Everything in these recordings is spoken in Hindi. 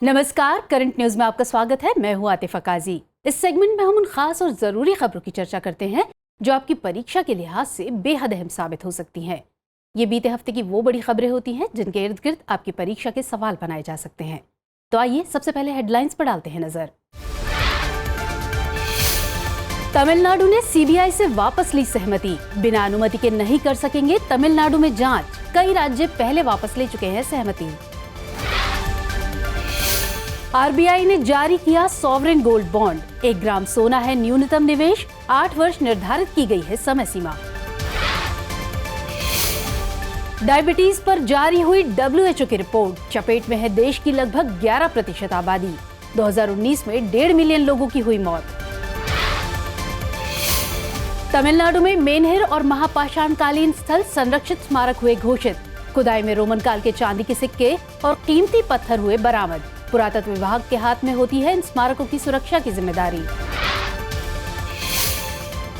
नमस्कार, करंट न्यूज में आपका स्वागत है। मैं हूं आतिफा काजी। इस सेगमेंट में हम उन खास और जरूरी खबरों की चर्चा करते हैं जो आपकी परीक्षा के लिहाज से बेहद अहम साबित हो सकती हैं। ये बीते हफ्ते की वो बड़ी खबरें होती हैं जिनके इर्द गिर्द आपकी परीक्षा के सवाल बनाए जा सकते हैं। तो आइए सबसे पहले हेडलाइंस पर डालते हैं नजर। तमिलनाडु ने सीबीआई से वापस ली सहमति। बिना अनुमति के नहीं कर सकेंगे तमिलनाडु में जांच। कई राज्य पहले वापस ले चुके हैं सहमति। आरबीआई ने जारी किया सॉवरेन गोल्ड बॉन्ड। 1 ग्राम सोना है न्यूनतम निवेश। 8 वर्ष निर्धारित की गई है समय सीमा। डायबिटीज पर जारी हुई WHO की रिपोर्ट। चपेट में है देश की लगभग 11% आबादी। 2019 में 1.5 मिलियन लोगों की हुई मौत। तमिलनाडु में मेनहिर और महापाषाणकालीन स्थल संरक्षित स्मारक हुए घोषित। खुदाई में रोमन काल के चांदी के सिक्के और कीमती पत्थर हुए बरामद। पुरातत्व विभाग के हाथ में होती है इन स्मारकों की सुरक्षा की जिम्मेदारी।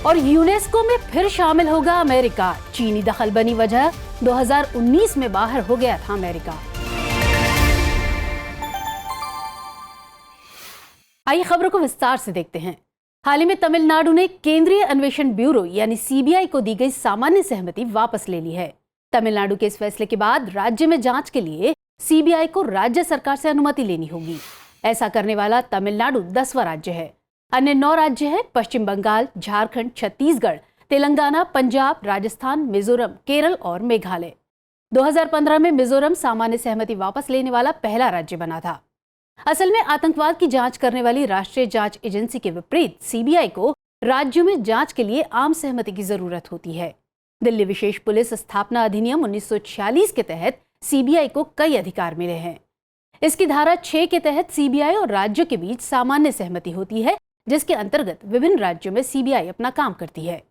और यूनेस्को में फिर शामिल होगा अमेरिका। चीनी दखल बनी वजह। 2019 में बाहर हो गया था अमेरिका। आइए खबरों को विस्तार से देखते हैं। हाल ही में तमिलनाडु ने केंद्रीय अन्वेषण ब्यूरो यानी सीबीआई को दी गई सामान्य सहमति वापस ले ली है। तमिलनाडु के इस फैसले के बाद राज्य में जांच के लिए सीबीआई को राज्य सरकार से अनुमति लेनी होगी। ऐसा करने वाला तमिलनाडु 10वां राज्य है। अन्य 9 राज्य हैं पश्चिम बंगाल, झारखंड, छत्तीसगढ़, तेलंगाना, पंजाब, राजस्थान, मिजोरम, केरल और मेघालय। 2015 में मिजोरम सामान्य सहमति वापस लेने वाला पहला राज्य बना था। असल में आतंकवाद की जांच करने वाली राष्ट्रीय जांच एजेंसी के विपरीत सीबीआई को राज्यों में जांच के लिए आम सहमति की जरूरत होती है। दिल्ली विशेष पुलिस स्थापना अधिनियम 1946 के तहत सीबीआई को कई अधिकार मिले हैं। इसकी धारा 6 के तहत सीबीआई और राज्यों के बीच सामान्य सहमति होती है, जिसके अंतर्गत विभिन्न राज्यों में सीबीआई अपना काम करती है।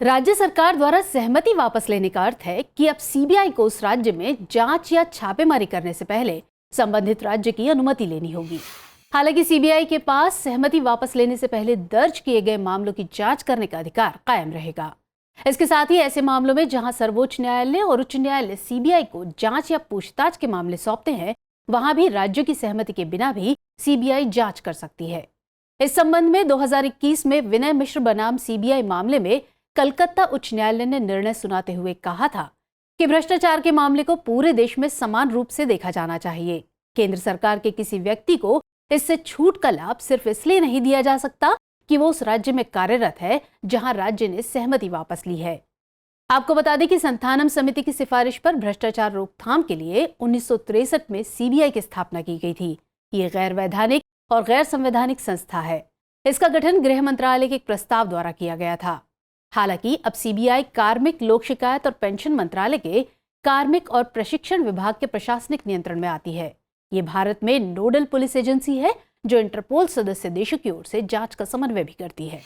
राज्य सरकार द्वारा सहमति वापस लेने का अर्थ है कि अब सीबीआई को उस राज्य में जांच या छापेमारी करने से पहले संबंधित राज्य की अनुमति लेनी होगी। हालांकि सीबीआई के पास सहमति वापस लेने से पहले दर्ज किए गए मामलों की जांच करने का अधिकार कायम रहेगा। इसके साथ ही ऐसे मामलों में जहां सर्वोच्च न्यायालय और उच्च न्यायालय सीबीआई को जांच या पूछताछ के मामले सौंपते हैं, वहां भी राज्यों की सहमति के बिना भी सीबीआई जांच कर सकती है। इस संबंध में 2021 में विनय मिश्र बनाम सीबीआई मामले में कलकत्ता उच्च न्यायालय ने निर्णय सुनाते हुए कहा था कि भ्रष्टाचार के मामले को पूरे देश में समान रूप से देखा जाना चाहिए। केंद्र सरकार के किसी व्यक्ति को इससे छूट का लाभ सिर्फ इसलिए नहीं दिया जा सकता कि वो उस राज्य में कार्यरत है जहां राज्य ने सहमति वापस ली है। आपको बता दें कि संथानम समिति की सिफारिश पर भ्रष्टाचार रोकथाम के लिए 1963 में सीबीआई की स्थापना की गई थी। ये गैर वैधानिक और गैर संवैधानिक संस्था है। इसका गठन गृह मंत्रालय के एक प्रस्ताव द्वारा किया गया था। हालांकि अब सीबीआई कार्मिक, लोक शिकायत और पेंशन मंत्रालय के कार्मिक और प्रशिक्षण विभाग के प्रशासनिक नियंत्रण में आती है। ये भारत में नोडल पुलिस एजेंसी है जो इंटरपोल सदस्य देशों की ओर से जांच का समन्वय भी करती है।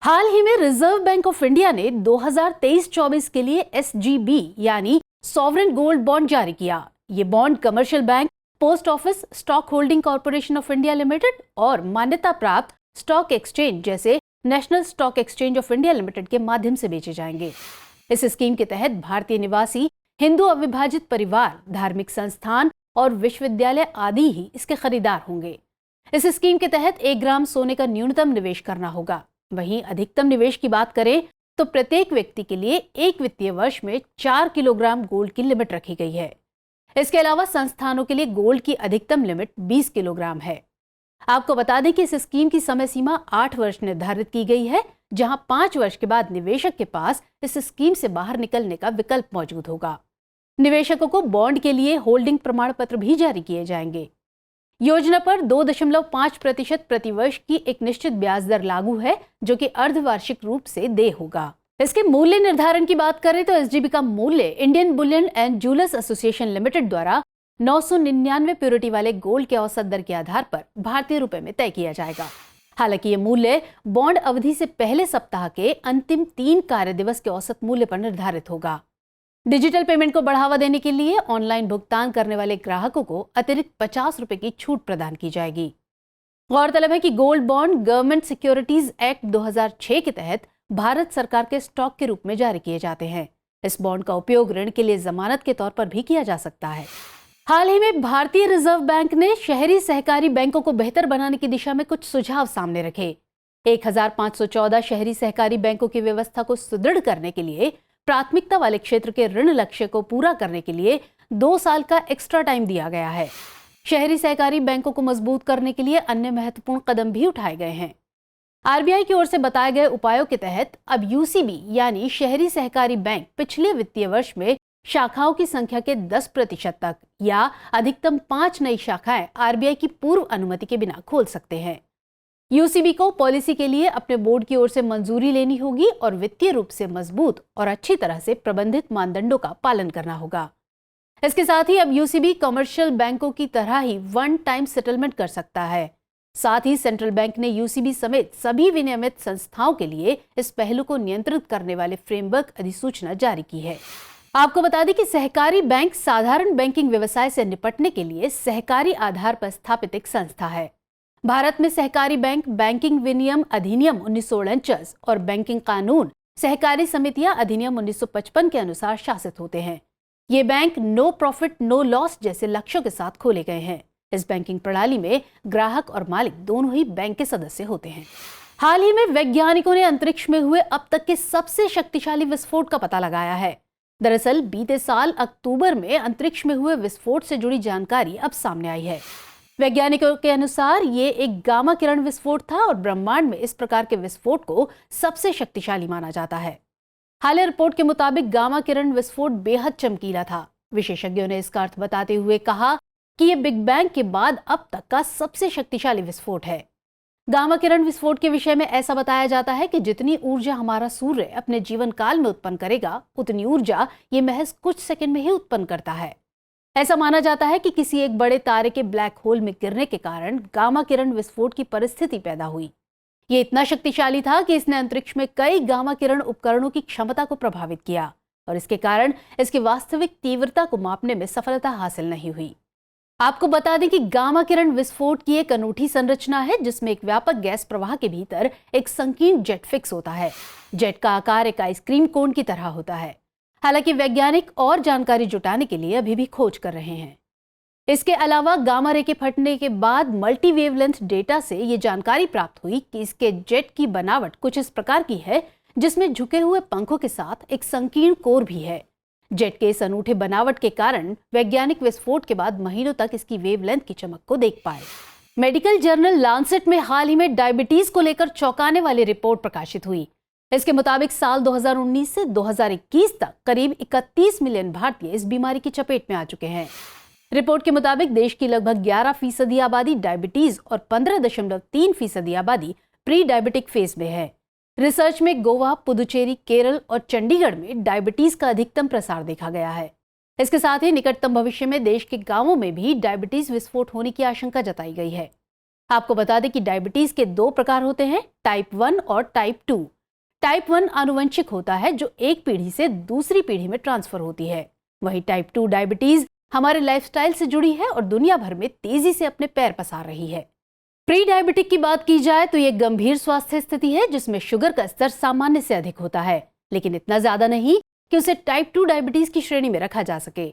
हाल ही में रिजर्व बैंक ऑफ इंडिया ने 2023-24 के लिए SGB यानी सॉवरेन गोल्ड बॉन्ड जारी किया। ये bond commercial bank, post office, stock holding corporation of India limited और मान्यता प्राप्त स्टॉक एक्सचेंज जैसे national stock exchange of India limited के माध्यम से बेचे जाएंगे। इस स्कीम के तहत भारतीय निवासी, हिंदू अविभाजित परिवार, धार्मिक संस्थान और विश्वविद्यालय आदि ही इसके खरीदार होंगे। इस स्कीम के तहत 1 ग्राम सोने का न्यूनतम निवेश करना होगा। वहीं अधिकतम निवेश की बात करें तो प्रत्येक व्यक्ति के लिए 1 वित्तीय वर्ष में 4 किलोग्राम गोल्ड की लिमिट रखी गई है। इसके अलावा संस्थानों के लिए गोल्ड की अधिकतम लिमिट 20 किलोग्राम है। आपको बता दें कि इस स्कीम की समय सीमा 8 वर्ष निर्धारित की गई है, जहां 5 वर्ष के बाद निवेशक के पास इस स्कीम से बाहर निकलने का विकल्प मौजूद होगा। निवेशकों को बॉन्ड के लिए होल्डिंग प्रमाण पत्र भी जारी किए जाएंगे। योजना पर 2.5% प्रतिवर्ष की एक निश्चित ब्याज दर लागू है, जो कि अर्धवार्षिक रूप से देय होगा। इसके मूल्य निर्धारण की बात करें तो SGB का मूल्य Indian Boolean and jewellers association limited द्वारा 999 प्योरिटी वाले गोल्ड के औसत दर के आधार पर भारतीय रुपए में तय किया जाएगा। हालांकि ये मूल्य बॉन्ड अवधि से पहले सप्ताह के अंतिम 3 कार्य दिवस के औसत मूल्य पर निर्धारित होगा। डिजिटल पेमेंट को बढ़ावा देने के लिए ऑनलाइन भुगतान करने वाले ग्राहकों को अतिरिक्त 50 रुपए की छूट प्रदान की जाएगी। गौरतलब है कि gold bond government securities act 2006 के तहत भारत सरकार के स्टॉक के रूप में जारी किए जाते हैं। इस बॉन्ड का उपयोग ऋण के लिए जमानत के तौर पर भी किया जा सकता है। हाल ही में भारतीय रिजर्व बैंक ने शहरी सहकारी बैंकों को बेहतर बनाने की दिशा में कुछ सुझाव सामने रखे। 1514 शहरी सहकारी बैंकों की व्यवस्था को सुदृढ़ करने के लिए प्राथमिकता वाले क्षेत्र के ऋण लक्ष्य को पूरा करने के लिए 2 साल का एक्स्ट्रा टाइम दिया गया है। शहरी सहकारी बैंकों को मजबूत करने के लिए अन्य महत्वपूर्ण कदम भी उठाए गए हैं। आरबीआई की ओर से बताए गए उपायों के तहत अब यूसीबी यानी शहरी सहकारी बैंक पिछले वित्तीय वर्ष में शाखाओं की संख्या के 10% तक या अधिकतम 5 नई शाखाएं आरबीआई की पूर्व अनुमति के बिना खोल सकते हैं। यूसीबी को पॉलिसी के लिए अपने बोर्ड की ओर से मंजूरी लेनी होगी और वित्तीय रूप से मजबूत और अच्छी तरह से प्रबंधित मानदंडों का पालन करना होगा। इसके साथ ही अब यूसीबी कमर्शियल बैंकों की तरह ही वन टाइम सेटलमेंट कर सकता है। साथ ही सेंट्रल बैंक ने यूसीबी समेत सभी विनियमित संस्थाओं के लिए इस पहलू को नियंत्रित करने वाले फ्रेमवर्क अधिसूचना जारी की है। आपको बता दें कि सहकारी बैंक साधारण बैंकिंग व्यवसाय से निपटने के लिए सहकारी आधार पर स्थापित एक संस्था है। भारत में सहकारी बैंक बैंकिंग विनियम अधिनियम 1949 और बैंकिंग कानून सहकारी समितियां अधिनियम 1955 के अनुसार शासित होते हैं। ये bank no profit no loss जैसे लक्ष्यों के साथ खोले गए हैं। इस बैंकिंग प्रणाली में ग्राहक और मालिक दोनों ही बैंक के सदस्य होते हैं। हाल ही में वैज्ञानिकों ने अंतरिक्ष में हुए अब तक के सबसे शक्तिशाली विस्फोट का पता लगाया है। दरअसल बीते साल अक्टूबर में अंतरिक्ष में हुए विस्फोट से जुड़ी जानकारी अब सामने आई है। वैज्ञानिकों के अनुसार ये एक गामा किरण विस्फोट था और ब्रह्मांड में इस प्रकार के विस्फोट को सबसे शक्तिशाली माना जाता है। हालिया रिपोर्ट के मुताबिक गामा किरण विस्फोट बेहद चमकीला था। विशेषज्ञों ने इसका अर्थ बताते हुए कहा कि यह बिग बैंग के बाद अब तक का सबसे शक्तिशाली विस्फोट है। गामा किरण विस्फोट के विषय में ऐसा बताया जाता है कि जितनी ऊर्जा हमारा सूर्य अपने जीवन काल में उत्पन्न करेगा, उतनी ऊर्जा ये महज कुछ सेकंड में ही उत्पन्न करता है। ऐसा माना जाता है कि किसी एक बड़े तारे के ब्लैक होल में गिरने के कारण गामा किरण विस्फोट की परिस्थिति पैदा हुई। ये इतना शक्तिशाली था कि इसने अंतरिक्ष में कई गामा किरण उपकरणों की क्षमता को प्रभावित किया और इसके कारण इसकी वास्तविक तीव्रता को मापने में सफलता हासिल नहीं हुई। आपको बता दें कि गामा किरण विस्फोट की एक अनूठी संरचना है जिसमें एक व्यापक गैस प्रवाह के भीतर एक संकीर्ण जेट फिक्स होता है। जेट का आकार एक आइसक्रीम कोन की तरह होता है। हालांकि वैज्ञानिक और जानकारी जुटाने के लिए अभी भी खोज कर रहे हैं। इसके अलावा गामा रे के फटने के बाद मल्टी वेवलेंथ डेटा से ये जानकारी प्राप्त हुई कि इसके जेट की बनावट कुछ इस प्रकार की है जिसमें झुके हुए पंखों के साथ एक संकीर्ण कोर भी है। जेट के इस अनूठे बनावट के कारण वैज्ञानिक विस्फोट के बाद महीनों तक इसकी वेवलेंथ की चमक को देख पाए। मेडिकल जर्नल लांसेट में हाल ही में डायबिटीज को लेकर चौंकाने वाली रिपोर्ट प्रकाशित हुई। इसके मुताबिक साल 2019 से 2021 तक करीब 31 मिलियन भारतीय इस बीमारी की चपेट में आ चुके हैं। रिपोर्ट के मुताबिक देश की लगभग 11% आबादी डायबिटीज और 15.3% आबादी प्री डायबिटिक फेज में है। रिसर्च में गोवा, पुदुचेरी, केरल और चंडीगढ़ में डायबिटीज का अधिकतम प्रसार देखा गया है। इसके साथ ही निकटतम भविष्य में देश के गांवों में भी डायबिटीज विस्फोट होने की आशंका जताई गई है। आपको बता दें कि डायबिटीज के 2 प्रकार होते हैं, टाइप 1 और टाइप 2। टाइप 1 आनुवंशिक होता है जो एक पीढ़ी से दूसरी पीढ़ी में ट्रांसफर होती है। वहीं टाइप 2 डायबिटीज हमारे लाइफस्टाइल से जुड़ी है और दुनिया भर में तेजी से अपने पैर पसार रही है। प्री डायबिटिक की बात की जाए तो यह गंभीर स्वास्थ्य स्थिति है जिसमें शुगर का स्तर सामान्य से अधिक होता है, लेकिन इतना ज्यादा नहीं कि उसे टाइप 2 डायबिटीज की श्रेणी में रखा जा सके।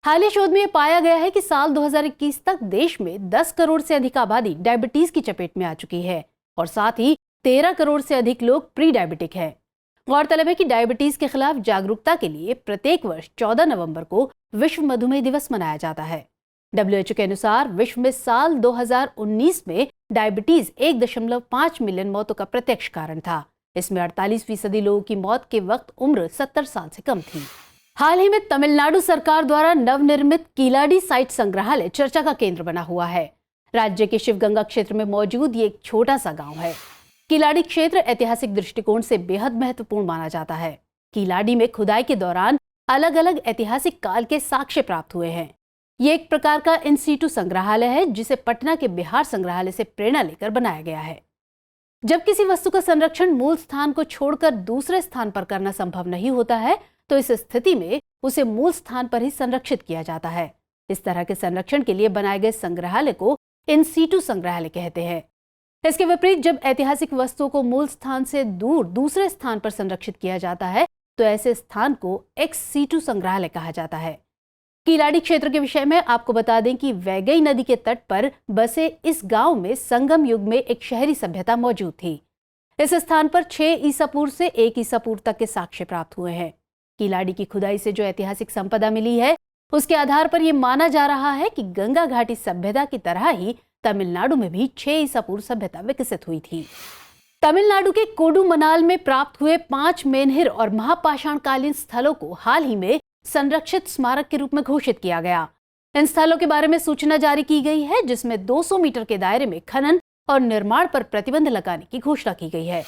हालिया शोध में यह पाया गया है कि साल 2021 तक देश में 10 करोड़ से अधिक आबादी डायबिटीज की चपेट में आ चुकी है और साथ ही 13 करोड़ से अधिक लोग प्री डायबिटिक हैं। गौरतलब है कि डायबिटीज के खिलाफ जागरूकता के लिए प्रत्येक वर्ष 14 नवंबर को विश्व मधुमेह दिवस मनाया जाता है। WHO के अनुसार विश्व में साल 2019 में डायबिटीज 1.5 मिलियन मौतों का प्रत्यक्ष कारण था। इसमें 48% लोगों की मौत के वक्त उम्र 70 साल से कम थी। हाल ही में तमिलनाडु सरकार द्वारा नवनिर्मित कीलाडी साइट संग्रहालय चर्चा का केंद्र बना हुआ है। राज्य के शिवगंगा क्षेत्र में मौजूद ये एक छोटा सा गांव है। कीलाडी क्षेत्र ऐतिहासिक दृष्टिकोण से बेहद महत्वपूर्ण माना जाता है। कीलाडी में खुदाई के दौरान अलग अलग ऐतिहासिक काल के साक्ष्य प्राप्त हुए हैं। ये एक प्रकार का इन सीटू संग्रहालय है जिसे पटना के बिहार संग्रहालय से प्रेरणा लेकर बनाया गया है। जब किसी वस्तु का संरक्षण मूल स्थान को छोड़कर दूसरे स्थान पर करना संभव नहीं होता है तो इस स्थिति में उसे मूल स्थान पर ही संरक्षित किया जाता है। इस तरह के संरक्षण के लिए बनाए गए संग्रहालय को इन सीटू संग्रहालय कहते हैं। इसके विपरीत जब ऐतिहासिक वस्तुओं को मूल स्थान से दूर दूसरे स्थान पर संरक्षित किया जाता है तो ऐसे स्थान को एक्स सीटू संग्रहालय कहा जाता है। कीलाड़ी क्षेत्र के विषय में आपको बता दें कि वैगई नदी के तट पर बसे इस गांव में संगम युग में एक शहरी सभ्यता मौजूद थी। इस स्थान पर 6 ईसा पूर्व से 1 ईसा पूर्व तक के साक्ष्य प्राप्त हुए हैं। कीलाड़ी की खुदाई से जो ऐतिहासिक संपदा मिली है, उसके आधार पर यह माना जा रहा है कि गंगा घाटी सभ्यता की तरह ही तमिलनाडु में भी 6 ईसा पूर्व सभ्यता विकसित हुई थी। तमिलनाडु के कोडुमनाल में प्राप्त हुए 5 मेनहिर और महापाषाणकालीन स्थलों को हाल ही में संरक्षित स्मारक के रूप में घोषित किया गया। इन स्थलों के बारे में सूचना जारी की गई है, जिसमें 200 मीटर के दायरे में खनन और निर्माण पर प्रतिबंध लगाने की घोषणा की गई है।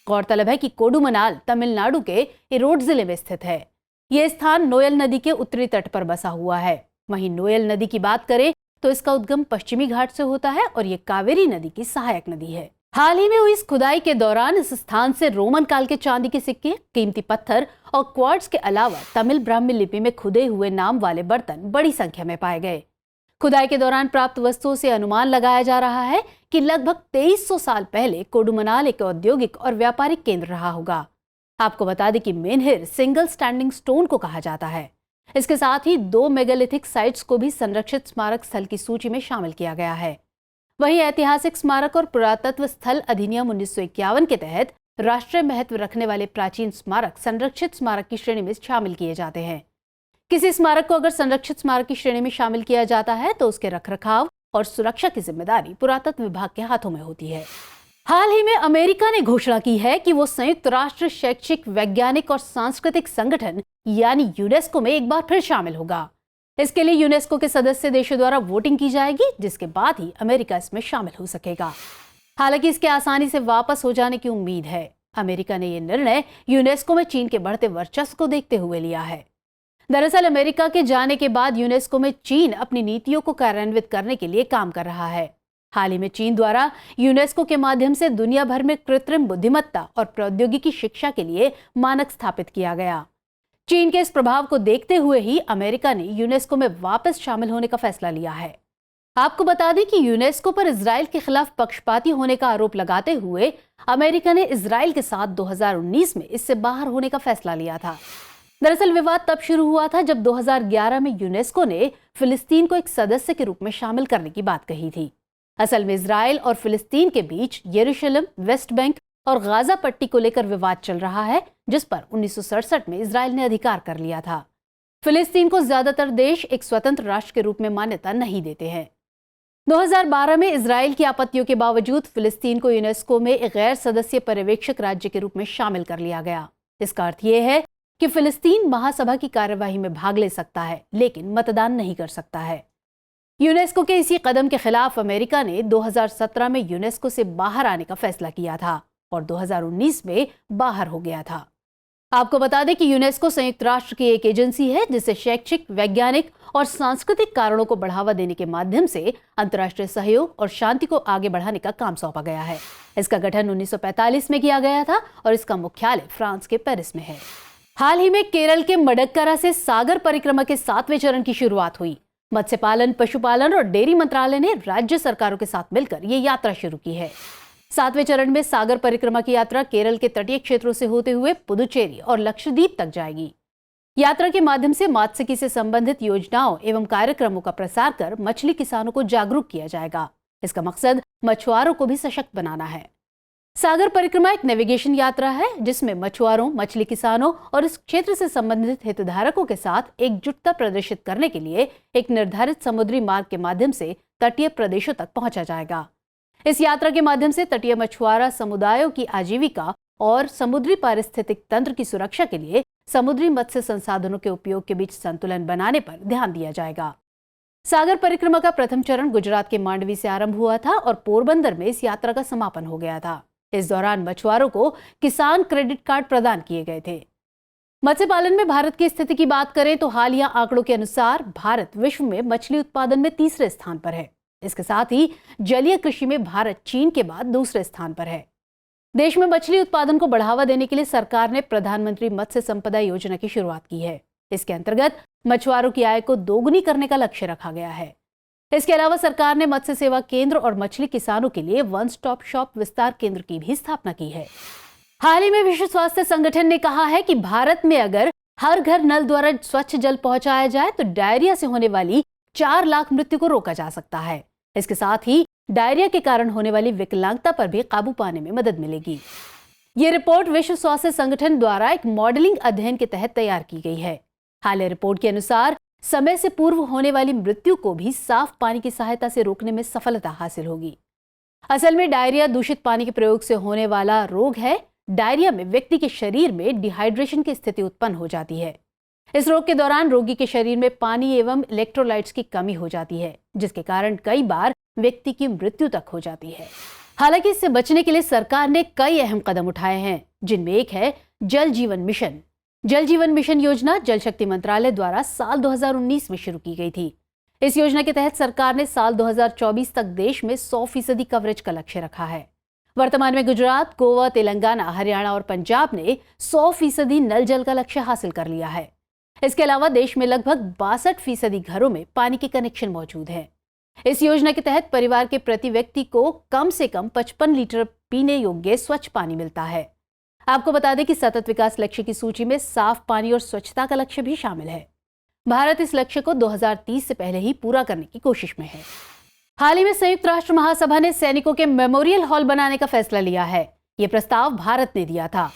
गौरतलब है कि कोडुमनाल तमिलनाडु के इरोड जिले में स्थित है। यह स्थान नोयल नदी के उत्तरी तट पर बसा हुआ है। वहीं नोयल नदी की बात करें तो इसका उद्गम पश्चिमी घाट से होता है और ये कावेरी नदी की सहायक नदी है। हाल ही में हुई इस खुदाई के दौरान इस स्थान से रोमन काल के चांदी के सिक्के, कीमती पत्थर और क्वार्ट्ज के अलावा तमिल ब्राह्मी लिपि में खुदे हुए नाम वाले बर्तन बड़ी संख्या में पाए गए। खुदाई के दौरान प्राप्त वस्तुओं से अनुमान लगाया जा रहा है कि लगभग 2300 साल पहले कोडुमनाल एक औद्योगिक और व्यापारिक केंद्र रहा होगा। आपको बता दें कि मेनहिर सिंगल स्टैंडिंग स्टोन को कहा जाता है। इसके साथ ही 2 मेगालिथिक साइट्स को भी संरक्षित स्मारक स्थल की सूची में शामिल किया गया है। वहीं ऐतिहासिक स्मारक और पुरातत्व स्थल अधिनियम 1951 के तहत राष्ट्रीय महत्व रखने वाले प्राचीन स्मारक संरक्षित स्मारक की श्रेणी में शामिल किए जाते हैं। किसी स्मारक को अगर संरक्षित स्मारक की श्रेणी में शामिल किया जाता है तो उसके रखरखाव और सुरक्षा की जिम्मेदारी पुरातत्व विभाग के हाथों में होती है। हाल ही में अमेरिका ने घोषणा की है कि वो संयुक्त राष्ट्र शैक्षिक, वैज्ञानिक और सांस्कृतिक संगठन यानी यूनेस्को में एक बार फिर शामिल होगा। इसके लिए यूनेस्को के सदस्य देशों द्वारा वोटिंग की जाएगी, जिसके बाद ही अमेरिका इसमें शामिल हो सकेगा। हालांकि इसके आसानी से वापस हो जाने की उम्मीद है। अमेरिका ने यह निर्णय यूनेस्को में चीन के बढ़ते वर्चस्व को देखते हुए लिया है। दरअसल अमेरिका के जाने के बाद यूनेस्को में चीन अपनी नीतियों को कार्यान्वित करने के लिए काम कर रहा है। हाल ही में चीन द्वारा यूनेस्को के माध्यम से दुनिया भर में कृत्रिम बुद्धिमत्ता और प्रौद्योगिकी शिक्षा के लिए मानक स्थापित किया गया। चीन के इस प्रभाव को देखते हुए ही अमेरिका ने यूनेस्को में वापस शामिल होने का फैसला लिया है। आपको बता दें कि यूनेस्को पर इजराइल के खिलाफ पक्षपाती होने का आरोप लगाते हुए अमेरिका ने इजराइल के साथ 2019 में इससे बाहर होने का फैसला लिया था। दरअसल विवाद तब शुरू हुआ था जब 2011 में यूनेस्को ने फिलिस्तीन को एक सदस्य के रूप में शामिल करने की बात कही थी। असल में इजराइल और फिलिस्तीन के बीच यरूशलेम, वेस्ट बैंक और गाजा पट्टी को लेकर विवाद चल रहा है, जिस पर 1967 में इजराइल ने अधिकार कर लिया था। फिलिस्तीन को ज्यादातर देश एक स्वतंत्र राष्ट्र के रूप में मान्यता नहीं देते हैं। 2012 में इजराइल की आपत्तियों के बावजूद फिलिस्तीन को यूनेस्को में एक गैर सदस्य पर्यवेक्षक राज्य के रूप में शामिल कर लिया गया। इसका अर्थ यह है कि फिलिस्तीन महासभा की कार्यवाही में भाग ले सकता है, लेकिन मतदान नहीं कर सकता है। यूनेस्को के इसी कदम के खिलाफ अमेरिका ने 2017 में यूनेस्को से बाहर आने का फैसला किया था और 2019 में बाहर हो गया था। आपको बता दें कि यूनेस्को संयुक्त राष्ट्र की एक एजेंसी है जिसे शैक्षिक, वैज्ञानिक और सांस्कृतिक कारणों को बढ़ावा देने के माध्यम से अंतर्राष्ट्रीय सहयोग और शांति को आगे बढ़ाने का काम सौंपा गया है। इसका गठन 1945 में किया गया था और इसका मुख्यालय फ्रांस के पेरिस में है। हाल ही में केरल के मडक्करा से सागर परिक्रमा के 7वें चरण की शुरुआत हुई। मत्स्य पालन, पशुपालन और डेयरी मंत्रालय ने राज्य सरकारों के साथ मिलकर ये यात्रा शुरू की है। 7वें चरण में सागर परिक्रमा की यात्रा केरल के तटीय क्षेत्रों से होते हुए पुदुचेरी और लक्षद्वीप तक जाएगी। यात्रा के माध्यम से मात्स्यिकी से संबंधित योजनाओं एवं कार्यक्रमों का प्रसार कर मछली किसानों को जागरूक किया जाएगा। इसका मकसद मछुआरों को भी सशक्त बनाना है। सागर परिक्रमा एक नेविगेशन यात्रा है जिसमें मछुआरों, मछली किसानों और इस क्षेत्र से संबंधित हितधारकों के साथ एकजुटता प्रदर्शित करने के लिए एक निर्धारित समुद्री मार्ग के माध्यम से तटीय प्रदेशों तक पहुंचा जाएगा। इस यात्रा के माध्यम से तटीय मछुआरा समुदायों की आजीविका और समुद्री पारिस्थितिक तंत्र की सुरक्षा के लिए समुद्री मत्स्य संसाधनों के उपयोग के बीच संतुलन बनाने पर ध्यान दिया जाएगा। सागर परिक्रमा का प्रथम चरण गुजरात के मांडवी से आरंभ हुआ था और पोरबंदर में इस यात्रा का समापन हो गया था। इस दौरान मछुआरों को किसान क्रेडिट कार्ड प्रदान किए गए थे। मत्स्य पालन में भारत की स्थिति की बात करें तो हालिया आंकड़ों के अनुसार भारत विश्व में मछली उत्पादन में तीसरे स्थान पर है। इसके साथ ही जलीय कृषि में भारत चीन के बाद दूसरे स्थान पर है। देश में मछली उत्पादन को बढ़ावा देने के लिए सरकार ने प्रधानमंत्री मत्स्य संपदा योजना की शुरुआत की है। इसके अंतर्गत मछुआरों की आय को दोगुनी करने का लक्ष्य रखा गया है। इसके अलावा सरकार ने मत्स्य सेवा केंद्र और मछली किसानों के लिए वन स्टॉप शॉप विस्तार केंद्र की भी स्थापना की है। हाल ही में विश्व स्वास्थ्य संगठन ने कहा है कि भारत में अगर हर घर नल द्वारा स्वच्छ जल पहुंचाया जाए तो डायरिया से होने वाली 4 लाख मृत्यु को रोका जा सकता है। इसके साथ ही डायरिया के कारण होने वाली विकलांगता पर भी काबू पाने में मदद मिलेगी। ये रिपोर्ट विश्व स्वास्थ्य संगठन द्वारा एक मॉडलिंग अध्ययन के तहत तैयार की गई है। हालिया रिपोर्ट के अनुसार समय से पूर्व होने वाली मृत्यु को भी साफ पानी की सहायता से रोकने में सफलता हासिल होगी। असल में डायरिया दूषित पानी के प्रयोग से होने वाला रोग है। डायरिया में व्यक्ति के शरीर में डिहाइड्रेशन की स्थिति उत्पन्न हो जाती है। इस रोग के दौरान रोगी के शरीर में पानी एवं इलेक्ट्रोलाइट्स की कमी हो जाती है, जिसके कारण कई बार व्यक्ति की मृत्यु तक हो जाती है। हालांकि इससे बचने के लिए सरकार ने कई अहम कदम उठाए हैं, जिनमें एक है जल जीवन मिशन। जल जीवन मिशन योजना जल शक्ति मंत्रालय द्वारा साल 2019 में शुरू की गई थी। इस योजना के तहत सरकार ने साल 2024 तक देश में 100% कवरेज का लक्ष्य रखा है। वर्तमान में गुजरात, गोवा, तेलंगाना, हरियाणा और पंजाब ने 100% नल जल का लक्ष्य हासिल कर लिया है। इसके अलावा देश में लगभग 62% घरों में पानी के कनेक्शन मौजूद हैं। इस योजना के तहत परिवार के प्रति व्यक्ति को कम से कम 55 लीटर पीने योग्य स्वच्छ पानी मिलता है। आपको बता दें कि सतत विकास लक्ष्य की सूची में साफ पानी और स्वच्छता का लक्ष्य भी शामिल है। भारत इस लक्ष्य को 2030 से पहले ही पूरा करने की कोशिश में है। हाल ही में संयुक्त राष्ट्र महासभा ने सैनिकों के मेमोरियल हॉल बनाने का फैसला लिया है। ये प्रस्ताव भारत ने दिया था।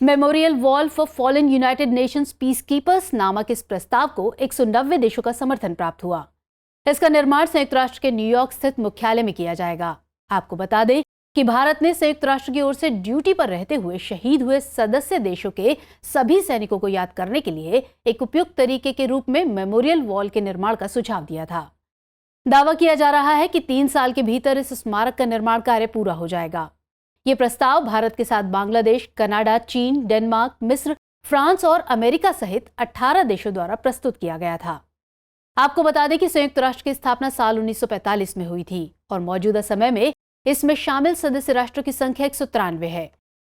Memorial wall for fallen United Nations peace keepers नामक इस प्रस्ताव को 190 देशों का समर्थन प्राप्त हुआ। इसका निर्माण संयुक्त राष्ट्र के न्यूयॉर्क स्थित मुख्यालय में किया जाएगा। आपको बता दें कि भारत ने संयुक्त राष्ट्र की ओर से ड्यूटी पर रहते हुए शहीद हुए सदस्य देशों के सभी सैनिकों को याद करने के लिए एक उपयुक्त तरीके के रूप में मेमोरियल वॉल के निर्माण का सुझाव दिया था। दावा किया जा रहा है कि 3 साल के भीतर इस स्मारक का निर्माण कार्य पूरा हो जाएगा। ये प्रस्ताव भारत के साथ बांग्लादेश, कनाडा, चीन, डेनमार्क, मिस्र, फ्रांस और अमेरिका सहित 18 देशों द्वारा प्रस्तुत किया गया था। आपको बता दें कि संयुक्त राष्ट्र की स्थापना साल 1945 में हुई थी और मौजूदा समय में इसमें शामिल सदस्य राष्ट्रों की संख्या 193 है।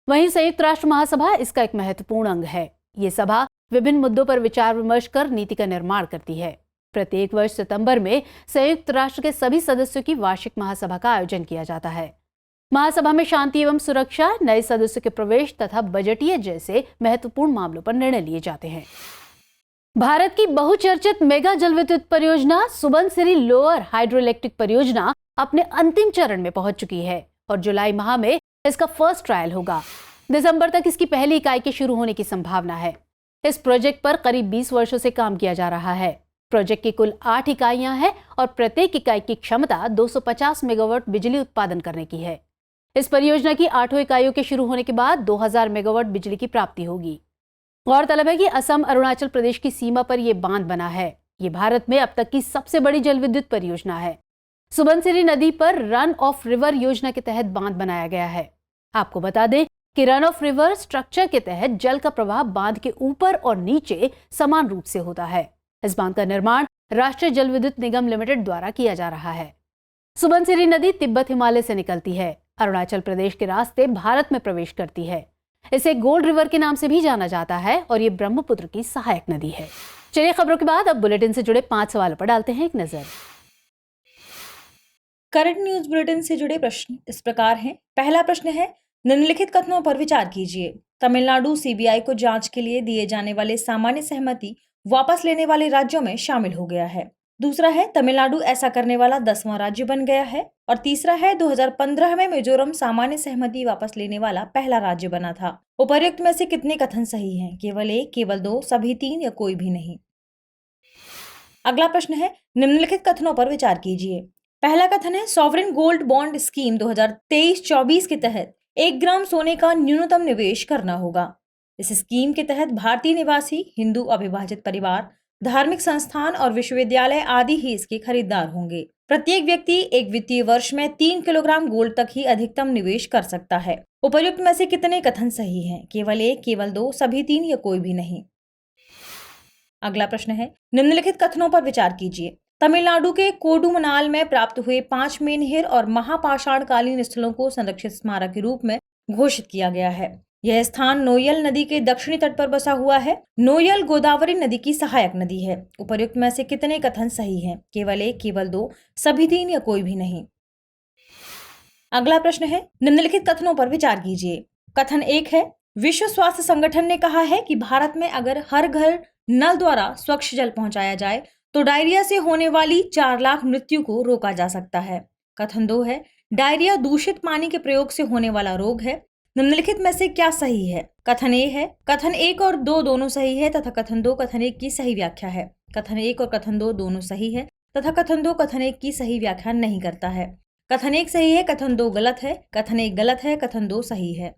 वहीं संयुक्त राष्ट्र महासभा इसका एक महत्वपूर्ण अंग है। ये सभा विभिन्न मुद्दों पर विचार विमर्श कर नीति का निर्माण करती है। प्रत्येक वर्ष सितंबर में संयुक्त राष्ट्र के सभी सदस्यों की वार्षिक महासभा का आयोजन किया जाता है। महासभा में शांति एवं सुरक्षा, नए सदस्यों के प्रवेश तथा बजटीय जैसे महत्वपूर्ण मामलों पर निर्णय लिए जाते हैं। भारत की बहुचर्चित मेगा जल विद्युत परियोजना सुबनसिरी लोअर हाइड्रो इलेक्ट्रिक परियोजना अपने अंतिम चरण में पहुंच चुकी है और जुलाई माह में इसका फर्स्ट ट्रायल होगा। दिसंबर तक इसकी पहली इकाई के शुरू होने की संभावना है। इस प्रोजेक्ट पर करीब 20 वर्षों से काम किया जा रहा है। प्रोजेक्ट की कुल 8 इकाइयां हैं और प्रत्येक इकाई की क्षमता 250 मेगावाट बिजली उत्पादन करने की है। इस परियोजना की 8 इकाइयों के शुरू होने के बाद 2000 मेगावाट बिजली की प्राप्ति होगी। गौरतलब है कि असम अरुणाचल प्रदेश की सीमा पर यह बांध बना है। ये भारत में अब तक की सबसे बड़ी जल विद्युत परियोजना है। सुबनसिरी नदी पर रन ऑफ रिवर योजना के तहत बांध बनाया गया है। आपको बता दें कि रन ऑफ रिवर स्ट्रक्चर के तहत जल का प्रवाह बांध के ऊपर और नीचे समान रूप से होता है। इस बांध का निर्माण राष्ट्रीय जल विद्युत निगम लिमिटेड द्वारा किया जा रहा है। सुबनसिरी नदी तिब्बत हिमालय से निकलती है, अरुणाचल प्रदेश के रास्ते भारत में प्रवेश करती है। इसे गोल्ड रिवर के नाम से भी जाना जाता है और ये ब्रह्मपुत्र की सहायक नदी है। चलिए खबरों के बाद अब बुलेटिन से जुड़े 5 सवालों पर डालते हैं एक नजर। करंट न्यूज बुलेटिन से जुड़े प्रश्न इस प्रकार हैं। पहला प्रश्न है, निम्नलिखित कथनों पर विचार कीजिए। तमिलनाडु सीबीआई को जांच के लिए दिए जाने वाले सामान्य सहमति वापस लेने वाले राज्यों में शामिल हो गया है। दूसरा है, तमिलनाडु ऐसा करने वाला 10वां राज्य बन गया है। और तीसरा है, 2015 में मिजोरम सामान्य सहमति वापस लेने वाला पहला राज्य बना था। उपर्युक्त में से कितने कथन सही हैं? केवल 1, केवल 2, सभी 3 या कोई भी नहीं। अगला प्रश्न है, निम्नलिखित कथनों पर विचार कीजिए। पहला कथन है, सॉवरेन गोल्ड बॉन्ड स्कीम 2023-24 के तहत 1 ग्राम सोने का न्यूनतम निवेश करना होगा। इस स्कीम के तहत भारतीय निवासी, हिंदू अविभाजित परिवार, धार्मिक संस्थान और विश्वविद्यालय आदि ही इसके खरीदार होंगे। प्रत्येक व्यक्ति एक वित्तीय वर्ष में 3 किलोग्राम गोल्ड तक ही अधिकतम निवेश कर सकता है। उपर्युक्त में से कितने कथन सही हैं? केवल 1, केवल 2, सभी 3 या कोई भी नहीं। अगला प्रश्न है, निम्नलिखित कथनों पर विचार कीजिए। तमिलनाडु के कोडुमनाल में प्राप्त हुए 5 मेनहिर और महापाषाणकालीन स्थलों को संरक्षित स्मारक के रूप में घोषित किया गया है। यह स्थान नोयल नदी के दक्षिणी तट पर बसा हुआ है। नोयल गोदावरी नदी की सहायक नदी है। उपर्युक्त में से कितने कथन सही हैं? केवल 1, केवल 2, सभी 3 या कोई भी नहीं। अगला प्रश्न है, निम्नलिखित कथनों पर विचार कीजिए। कथन 1 है, विश्व स्वास्थ्य संगठन ने कहा है कि भारत में अगर हर घर नल द्वारा स्वच्छ जल पहुंचाया जाए तो डायरिया से होने वाली 4 लाख मृत्यु को रोका जा सकता है। कथन 2 है, डायरिया दूषित पानी के प्रयोग से होने वाला रोग है। निम्नलिखित में से क्या सही है? कथन ए है, कथन 1 और 2 दोनों सही है तथा कथन 2 कथन 1 की सही व्याख्या है। कथन 1 और कथन 2 दोनों सही है तथा कथन 2 कथन 1 की सही व्याख्या नहीं करता है। कथन 1 सही है, कथन 2 गलत है, कथन 1 गलत है, कथन 2 सही है।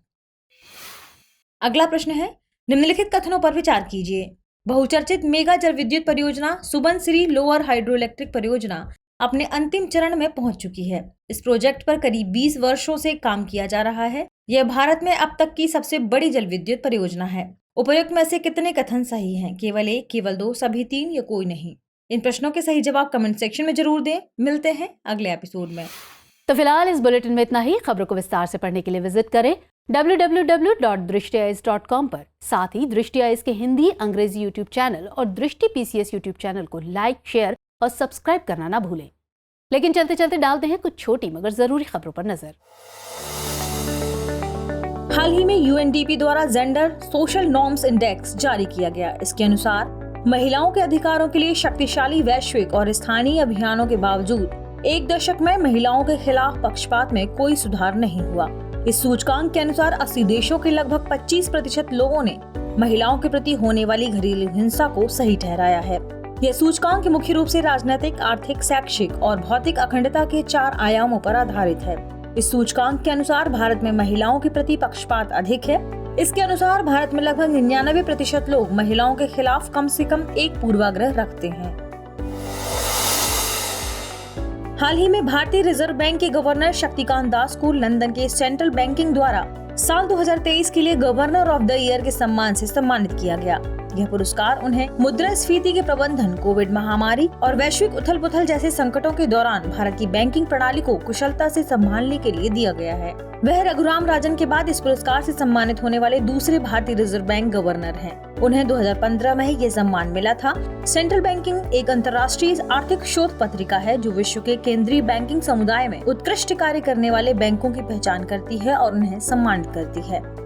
अगला प्रश्न है, निम्नलिखित कथनों पर विचार कीजिए। बहुचर्चित मेगा जल विद्युत परियोजना सुबनसिरी लोअर हाइड्रो इलेक्ट्रिक परियोजना अपने अंतिम चरण में पहुंच चुकी है। इस प्रोजेक्ट पर करीब 20 वर्षों से काम किया जा रहा है। यह भारत में अब तक की सबसे बड़ी जल विद्युत परियोजना है। उपयुक्त में से कितने कथन सही हैं? केवल 1, केवल 2, सभी 3 या कोई नहीं? इन प्रश्नों के सही जवाब कमेंट सेक्शन में जरूर दें। मिलते हैं अगले एपिसोड में। तो फिलहाल इस बुलेटिन में इतना ही। खबरों को विस्तार से पढ़ने के लिए विजिट करें www.drishtieyes.com पर। साथ ही दृष्टि आइज के हिंदी अंग्रेजी यूट्यूब चैनल और दृष्टि PCS यूट्यूब चैनल को लाइक, शेयर और सब्सक्राइब करना ना भूलें। लेकिन चलते चलते डालते हैं कुछ छोटी मगर जरूरी खबरों पर नजर। हाल ही में UNDP द्वारा जेंडर सोशल नॉर्म्स इंडेक्स जारी किया गया। इसके अनुसार महिलाओं के अधिकारों के लिए शक्तिशाली वैश्विक और स्थानीय अभियानों के बावजूद 1 दशक में महिलाओं के खिलाफ पक्षपात में कोई सुधार नहीं हुआ। इस सूचकांक के अनुसार 80 देशों के लगभग 25% लोगों ने महिलाओं के प्रति होने वाली घरेलू हिंसा को सही ठहराया है। यह सूचकांक मुख्य रूप से राजनीतिक, आर्थिक, शैक्षिक और भौतिक अखंडता के 4 आयामों पर आधारित है। इस सूचकांक के अनुसार भारत में महिलाओं के प्रति पक्षपात अधिक है। इसके अनुसार भारत में लगभग 99% लोग महिलाओं के खिलाफ कम से कम एक पूर्वाग्रह रखते हैं। हाल ही में भारतीय रिजर्व बैंक के गवर्नर शक्तिकांत दास को लंदन के सेंट्रल बैंकिंग द्वारा साल 2023 के लिए गवर्नर ऑफ द ईयर के सम्मान से सम्मानित किया गया। यह पुरस्कार उन्हें मुद्रास्फीति के प्रबंधन, कोविड महामारी और वैश्विक उथल-पुथल जैसे संकटों के दौरान भारत की बैंकिंग प्रणाली को कुशलता से संभालने के लिए दिया गया है। वह रघुराम राजन के बाद इस पुरस्कार से सम्मानित होने वाले दूसरे भारतीय रिजर्व बैंक गवर्नर हैं। उन्हें 2015 में यह सम्मान मिला था। सेंट्रल बैंकिंग एक अंतर्राष्ट्रीय आर्थिक शोध पत्रिका है जो विश्व के केंद्रीय बैंकिंग समुदाय में उत्कृष्ट कार्य करने वाले बैंकों की पहचान करती है और उन्हें सम्मानित करती है।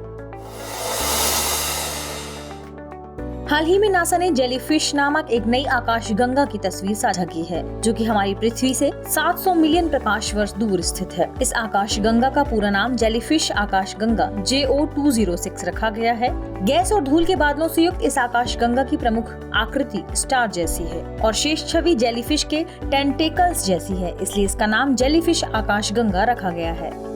हाल ही में नासा ने जेलीफिश नामक एक नई आकाशगंगा की तस्वीर साझा की है जो कि हमारी पृथ्वी से 700 मिलियन प्रकाश वर्ष दूर स्थित है। इस आकाशगंगा का पूरा नाम जेलीफिश आकाशगंगा JO206 रखा गया है। गैस और धूल के बादलों से युक्त इस आकाशगंगा की प्रमुख आकृति स्टार जैसी है और शेष छवि जेलीफिश के टेंटेकल्स जैसी है, इसलिए इसका नाम जेलीफिश आकाशगंगा रखा गया है।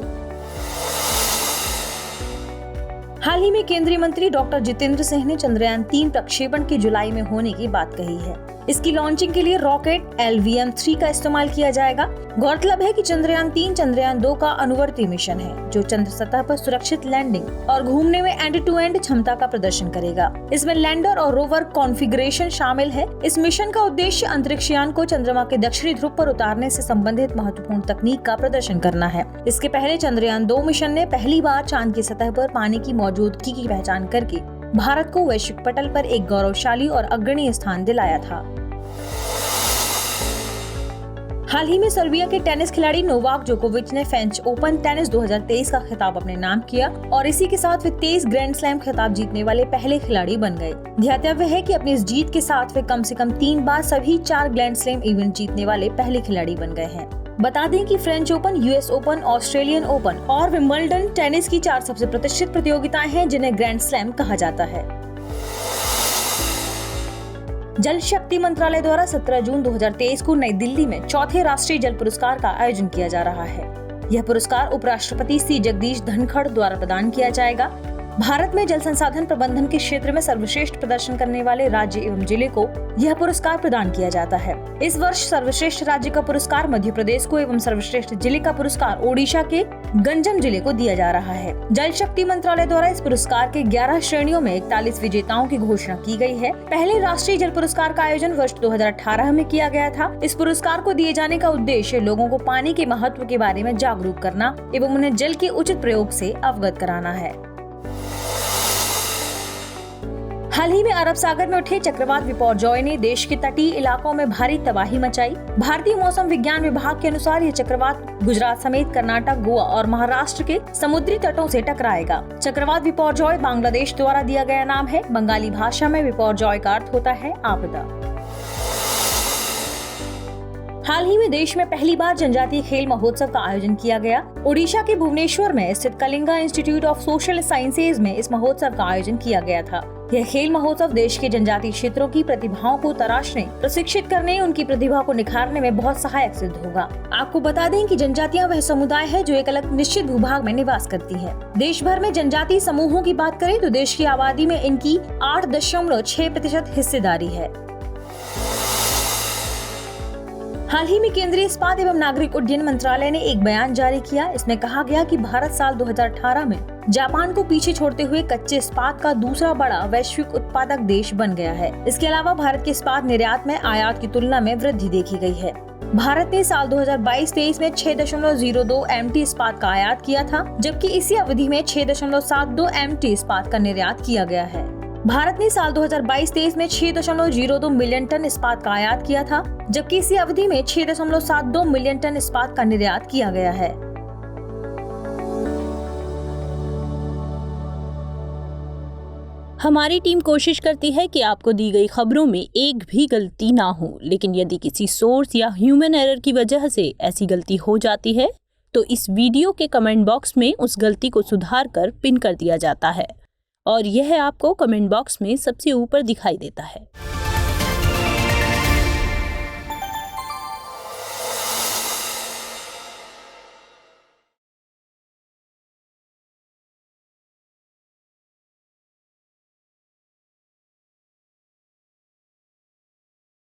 हाल ही में केंद्रीय मंत्री डॉक्टर जितेंद्र सिंह ने चंद्रयान 3 प्रक्षेपण के जुलाई में होने की बात कही है। इसकी लॉन्चिंग के लिए रॉकेट LVM-3 का इस्तेमाल किया जाएगा। गौरतलब है कि चंद्रयान 3 चंद्रयान 2 का अनुवर्ती मिशन है जो चंद्र सतह पर सुरक्षित लैंडिंग और घूमने में एंड टू एंड क्षमता का प्रदर्शन करेगा। इसमें लैंडर और रोवर कॉन्फ़िगरेशन शामिल है। इस मिशन का उद्देश्य अंतरिक्षयान को चंद्रमा के दक्षिणी ध्रुव पर उतारने से संबंधित महत्वपूर्ण तकनीक का प्रदर्शन करना है। इसके पहले चंद्रयान 2 मिशन ने पहली बार चांद की सतह पर पानी की मौजूदगी की पहचान करके भारत को वैश्विक पटल पर एक गौरवशाली और अग्रणी स्थान दिलाया था। हाल ही में सर्बिया के टेनिस खिलाड़ी नोवाक जोकोविच ने फ्रेंच ओपन टेनिस 2023 का खिताब अपने नाम किया और इसी के साथ वे 23 ग्रैंड स्लैम खिताब जीतने वाले पहले खिलाड़ी बन गए। ध्यातव्य है कि अपनी इस जीत के साथ वे कम से कम 3 बार सभी 4 ग्रैंड स्लैम इवेंट जीतने वाले पहले खिलाड़ी बन गए हैं। बता दें कि French open, US open, Australian open और विंबलडन टेनिस की 4 सबसे प्रतिष्ठित प्रतियोगिताएं हैं जिन्हें ग्रैंड स्लैम कहा जाता है। जल शक्ति मंत्रालय द्वारा 17 जून 2023 को नई दिल्ली में 4थे राष्ट्रीय जल पुरस्कार का आयोजन किया जा रहा है। यह पुरस्कार उपराष्ट्रपति C जगदीश धनखड़ द्वारा प्रदान किया जाएगा। भारत में जल संसाधन प्रबंधन के क्षेत्र में सर्वश्रेष्ठ प्रदर्शन करने वाले राज्य एवं जिले को यह पुरस्कार प्रदान किया जाता है। इस वर्ष सर्वश्रेष्ठ राज्य का पुरस्कार मध्य प्रदेश को एवं सर्वश्रेष्ठ जिले का पुरस्कार ओडिशा के गंजम जिले को दिया जा रहा है। जल शक्ति मंत्रालय द्वारा इस पुरस्कार के 11 श्रेणियों में 41 विजेताओं की घोषणा की गई है। पहले राष्ट्रीय जल पुरस्कार का आयोजन वर्ष 2018 में किया गया था। इस पुरस्कार को दिए जाने का उद्देश्य लोगों को पानी के महत्व के बारे में जागरूक करना एवं उन्हें जल के उचित प्रयोग से अवगत कराना है। हाल ही में अरब सागर में उठे चक्रवात बिपरजॉय ने देश के तटीय इलाकों में भारी तबाही मचाई। भारतीय मौसम विज्ञान विभाग के अनुसार यह चक्रवात गुजरात समेत कर्नाटक, गोवा और महाराष्ट्र के समुद्री तटों से टकराएगा। चक्रवात बिपरजॉय बांग्लादेश द्वारा दिया गया नाम है। बंगाली भाषा में बिपरजॉय का अर्थ होता है आपदा। हाल ही में देश में पहली बार जनजातीय खेल महोत्सव का आयोजन किया गया। ओडिशा के भुवनेश्वर में स्थित Kalinga institute of social sciences में इस महोत्सव का आयोजन किया गया था। यह खेल महोत्सव देश के जनजातीय क्षेत्रों की प्रतिभाओं को तराशने, प्रशिक्षित करने, उनकी प्रतिभा को निखारने में बहुत सहायक सिद्ध होगा। आपको बता दें कि जनजातियां वह समुदाय है जो एक अलग निश्चित भूभाग में निवास करती है। देश भर में जनजातीय समूहों की बात करें तो देश की आबादी में इनकी 8.6% हिस्सेदारी है। हाल ही में केंद्रीय इस्पात एवं नागरिक उड्डयन मंत्रालय ने एक बयान जारी किया। इसमें कहा गया कि भारत साल 2018 में जापान को पीछे छोड़ते हुए कच्चे इस्पात का दूसरा बड़ा वैश्विक उत्पादक देश बन गया है। इसके अलावा भारत के इस्पात निर्यात में आयात की तुलना में वृद्धि देखी गई है। भारत ने साल 2022-23 में 6.02 MT इस्पात का आयात किया था, जबकि इसी अवधि में 6.72 MT इस्पात का निर्यात किया गया है। भारत ने साल 2022-23 में 6.02 मिलियन टन इस्पात का आयात किया था, जबकि इसी अवधि में 6.72 मिलियन टन इस्पात का निर्यात किया गया है। हमारी टीम कोशिश करती है कि आपको दी गई खबरों में एक भी गलती ना हो, लेकिन यदि किसी सोर्स या ह्यूमन एरर की वजह से ऐसी गलती हो जाती है तो इस वीडियो के कमेंट बॉक्स में उस गलती को सुधार कर पिन कर दिया जाता है और यह आपको कमेंट बॉक्स में सबसे ऊपर दिखाई देता है।